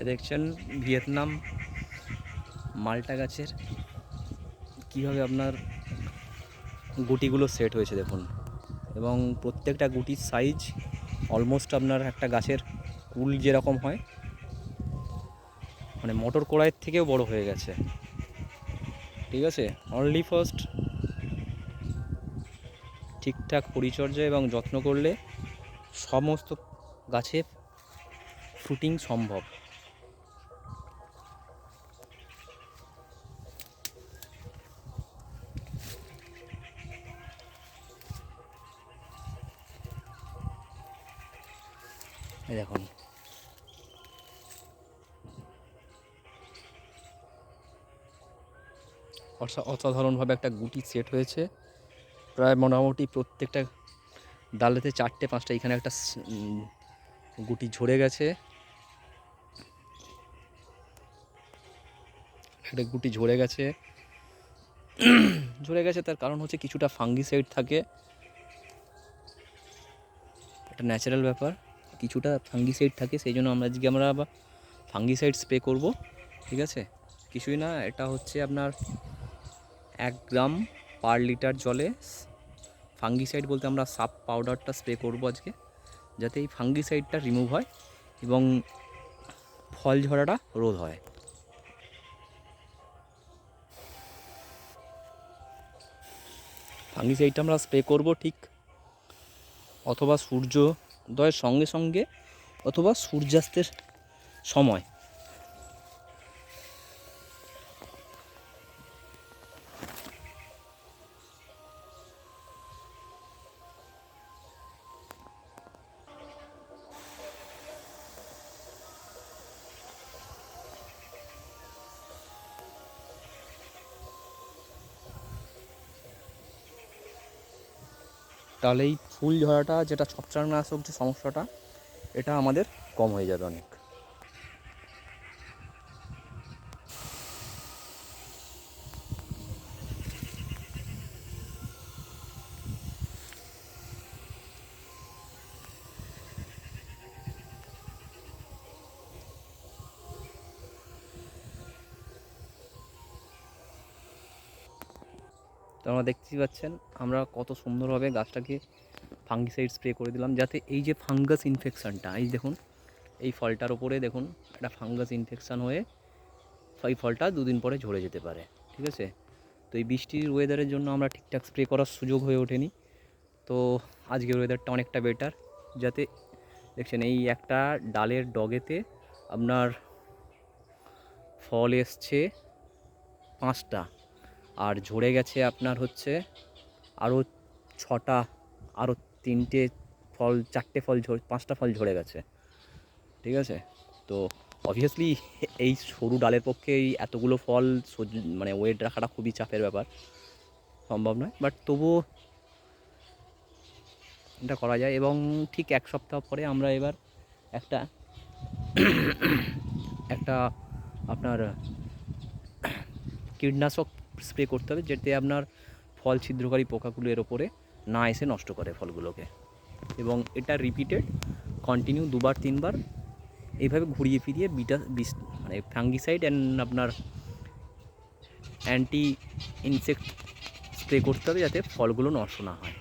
দেখছেন ভিয়েতনাম মালটা গাছের কীভাবে আপনার গুটিগুলো সেট হয়েছে দেখুন, এবং প্রত্যেকটা গুটির সাইজ অলমোস্ট আপনার একটা গাছের কুল যেরকম হয়, মানে মটর কড়াইয়ের থেকেও বড় হয়ে গেছে। ঠিক আছে, অনলি ফার্স্ট ঠিকঠাক পরিচর্যা এবং যত্ন করলে সমস্ত গাছে ফ্রুটিং সম্ভব। এই দেখুন, অসাধারণভাবে একটা গুটি সেট হয়েছে। প্রায় মোটামুটি প্রত্যেকটা ডালেতে 4-5টা, এখানে একটা গুটি ঝরে গেছে, একটা গুটি ঝরে গেছে। তার কারণ হচ্ছে কিছুটা ফাঙ্গিসাইড থাকে, একটা ন্যাচারাল ব্যাপার, কিছুটা ফাঙ্গিসাইড থাকে, সেই জন্য আমরা আবার ফাঙ্গিসাইড স্প্রে করব। ঠিক আছে, কিছুই না, এটা হচ্ছে আপনার 1 গ্রাম পার লিটার জলে ফাঙ্গিসাইড বলতে আমরা সাপ পাউডারটা স্প্রে করব আজকে, যাতে এই ফাঙ্গিসাইডটা রিমুভ হয় এবং ফল ঝরাটা রোধ হয়। ফাঙ্গিসাইডটা আমরা স্প্রে করব ঠিক অথবা সূর্যোদয়ের সঙ্গে সঙ্গে অথবা সূর্যাস্তের সময়। তাহলে এই ফুল ঝরাটা, যেটা ছত্রাকনাশক যে সমস্যাটা, এটা আমাদের কম হয়ে যাবে অনেক। তো আমরা দেখতেই পাচ্ছেন আমরা কত সুন্দরভাবে গাছটাকে ফাঙ্গিসাইড স্প্রে করে দিলাম, যাতে এই যে ফাঙ্গাস ইনফেকশানটা, এই দেখুন এই ফলটার ওপরে দেখুন একটা ফাঙ্গাস ইনফেকশান হয়ে এই ফলটা 2 দিন পরে ঝরে যেতে পারে। ঠিক আছে, তো এই বৃষ্টির ওয়েদারের জন্য আমরা ঠিকঠাক স্প্রে করার সুযোগ হয়ে ওঠেনি। তো আজকের ওয়েদারটা অনেকটা বেটার, যাতে দেখছেন এই একটা ডালের ডগেতে আপনার ফল এসছে 5টা, আর ঝরে গেছে আপনার হচ্ছে আরও 6টা, আরও 3টে ফল, 4টে ফল 5টা ফল ঝরে গেছে। ঠিক আছে, তো অবভিয়াসলি এই সরু ডালের পক্ষে এই এতগুলো ফল মানে ওয়েট রাখাটা খুবই চাপের ব্যাপার, সম্ভব নয়, বাট তবুও এটা করা যায়। এবং ঠিক 1 সপ্তাহ পরে আমরা এবার একটা একটা আপনার কীটনাশক স্প্রে করতে হবে, যাতে আপনার ফল ছিদ্রকারী পোকাগুলো এর ওপরে না এসে নষ্ট করে ফলগুলোকে। এবং এটা রিপিটেড কন্টিনিউ 2-3 বার এইভাবে ঘুরিয়ে ফিরিয়ে মানে ফাঙ্গিসাইড অ্যান্ড আপনার অ্যান্টি ইনসেক্ট স্প্রে করতে হবে, যাতে ফলগুলো নষ্ট না হয়।